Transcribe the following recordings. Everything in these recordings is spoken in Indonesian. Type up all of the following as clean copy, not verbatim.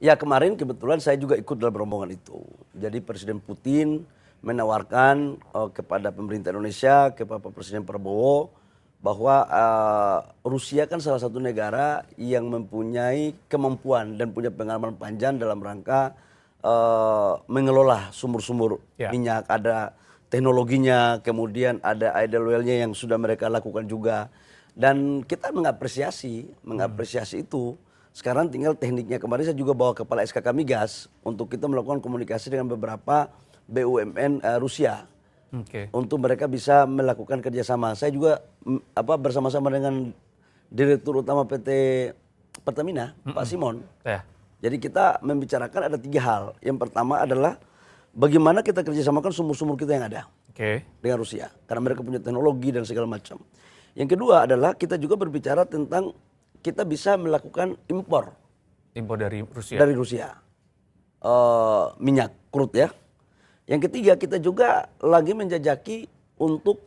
Ya kemarin kebetulan saya juga ikut dalam rombongan itu. Jadi Presiden Putin menawarkan kepada pemerintah Indonesia, kepada Presiden Prabowo, bahwa Rusia kan salah satu negara yang mempunyai kemampuan dan punya pengalaman panjang dalam rangka mengelola sumur-sumur minyak. Ada teknologinya, kemudian ada idle well-nya yang sudah mereka lakukan juga. Dan kita mengapresiasi itu. Sekarang tinggal tekniknya. Kemarin saya juga bawa kepala SKK Migas untuk kita melakukan komunikasi dengan beberapa BUMN Rusia. Untuk mereka bisa melakukan kerjasama. Saya juga bersama-sama dengan Direktur Utama PT Pertamina, Pak Simon. Jadi kita membicarakan ada 3 hal. Yang pertama adalah bagaimana kita kerjasamakan sumur-sumur kita yang ada dengan Rusia. Karena mereka punya teknologi dan segala macam. Yang kedua adalah kita juga berbicara tentang kita bisa melakukan impor dari Rusia. Dari Rusia. Minyak crude ya. Yang ketiga kita juga lagi menjajaki untuk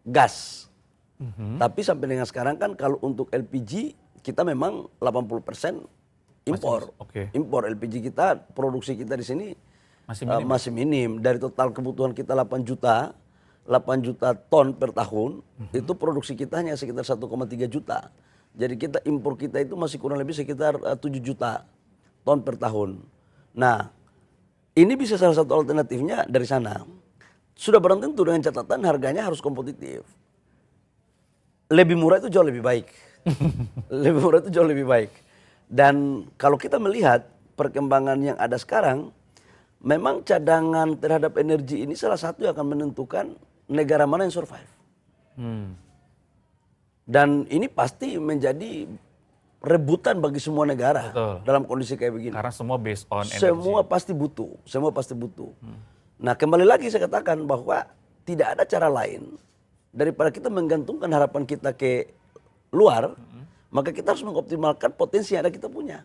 gas. Tapi sampai dengan sekarang kan kalau untuk LPG kita memang 80% impor. Impor LPG kita, produksi kita di sini masih minim. Dari total kebutuhan kita 8 juta ton per tahun, itu produksi kita hanya sekitar 1,3 juta. Jadi kita impor kita itu masih kurang lebih sekitar 7 juta ton per tahun. Nah, ini bisa salah satu alternatifnya dari sana. Sudah barang tentu dengan catatan harganya harus kompetitif. Lebih murah itu jauh lebih baik. Lebih murah itu jauh lebih baik. Dan kalau kita melihat perkembangan yang ada sekarang, memang cadangan terhadap energi ini salah satu yang akan menentukan negara mana yang survive. Dan ini pasti menjadi rebutan bagi semua negara. Dalam kondisi kayak begini. Karena semua based on energy. Semua pasti butuh. Nah kembali lagi saya katakan bahwa tidak ada cara lain daripada kita menggantungkan harapan kita ke luar, maka kita harus mengoptimalkan potensi yang ada kita punya.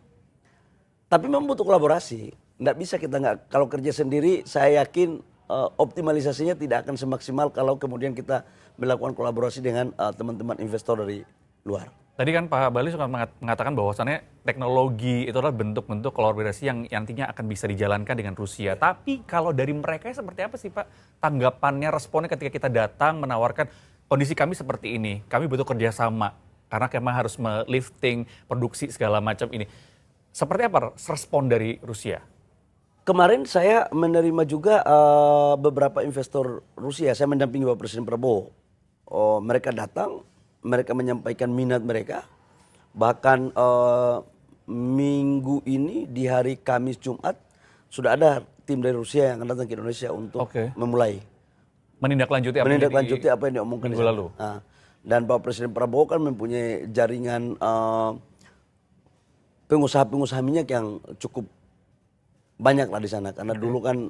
Tapi memang butuh kolaborasi. Nggak bisa kita kalau kerja sendiri, saya yakin optimalisasinya tidak akan semaksimal kalau kemudian kita melakukan kolaborasi dengan teman-teman investor dari luar. Tadi kan Pak Balil suka mengatakan bahwasannya teknologi itu adalah bentuk-bentuk kolaborasi yang nantinya akan bisa dijalankan dengan Rusia. Tapi kalau dari mereka seperti apa sih Pak tanggapannya, responnya ketika kita datang menawarkan kondisi kami seperti ini, kami butuh kerjasama karena kami harus melifting produksi segala macam ini. Seperti apa respon dari Rusia? Kemarin saya menerima juga beberapa investor Rusia. Saya mendampingi Bapak Presiden Prabowo. Mereka datang, mereka menyampaikan minat mereka. Bahkan minggu ini di hari Kamis Jumat sudah ada tim dari Rusia yang akan datang ke Indonesia untuk memulai menindaklanjuti apa yang diomongkan minggu lalu. Dan Bapak Presiden Prabowo kan mempunyai jaringan pengusaha-pengusaha minyak yang cukup banyak lah di sana. Karena dulu kan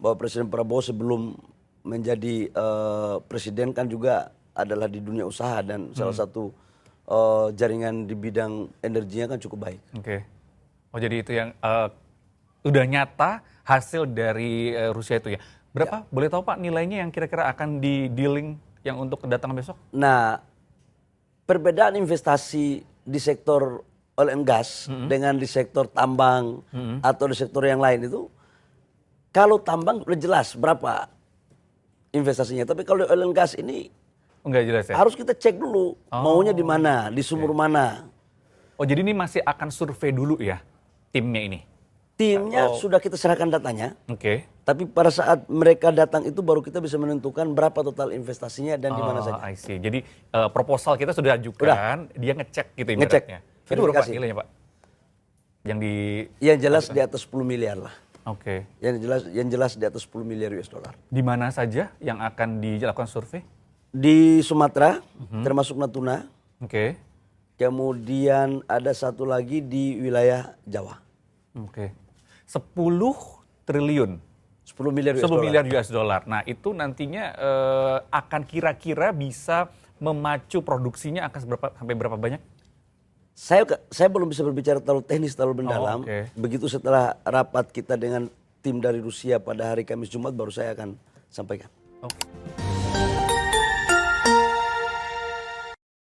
Bapak Presiden Prabowo sebelum menjadi presiden kan juga adalah di dunia usaha dan salah satu jaringan di bidang energinya kan cukup baik. Oh jadi itu yang udah nyata hasil dari Rusia itu ya. Berapa? Boleh tahu Pak nilainya yang kira-kira akan di-dealing yang untuk kedatangan besok? Nah, perbedaan investasi di sektor oil and gas dengan di sektor tambang atau di sektor yang lain itu, kalau tambang udah jelas berapa investasinya, tapi kalau oil and gas ini enggak jelas ya? Harus kita cek dulu maunya di mana, di sumur mana. Oh jadi ini masih akan survei dulu ya timnya ini? Timnya sudah kita serahkan datanya. Tapi pada saat mereka datang itu baru kita bisa menentukan berapa total investasinya dan di mana saja. I see. Jadi proposal kita sudah ajukan, dia ngecek gitu ibaratnya. Itu berapa nilainya Pak? Yang jelas di atas 10 miliar lah. Yang jelas di atas 10 miliar US dollar. Di mana saja yang akan dilakukan survei? Di Sumatera, termasuk Natuna. Kemudian ada satu lagi di wilayah Jawa. 10 triliun. 10 miliar US dollar. Nah itu nantinya akan kira-kira bisa memacu produksinya akan sampai berapa banyak? Saya belum bisa berbicara terlalu teknis, terlalu mendalam. Begitu setelah rapat kita dengan tim dari Rusia pada hari Kamis Jumat baru saya akan sampaikan.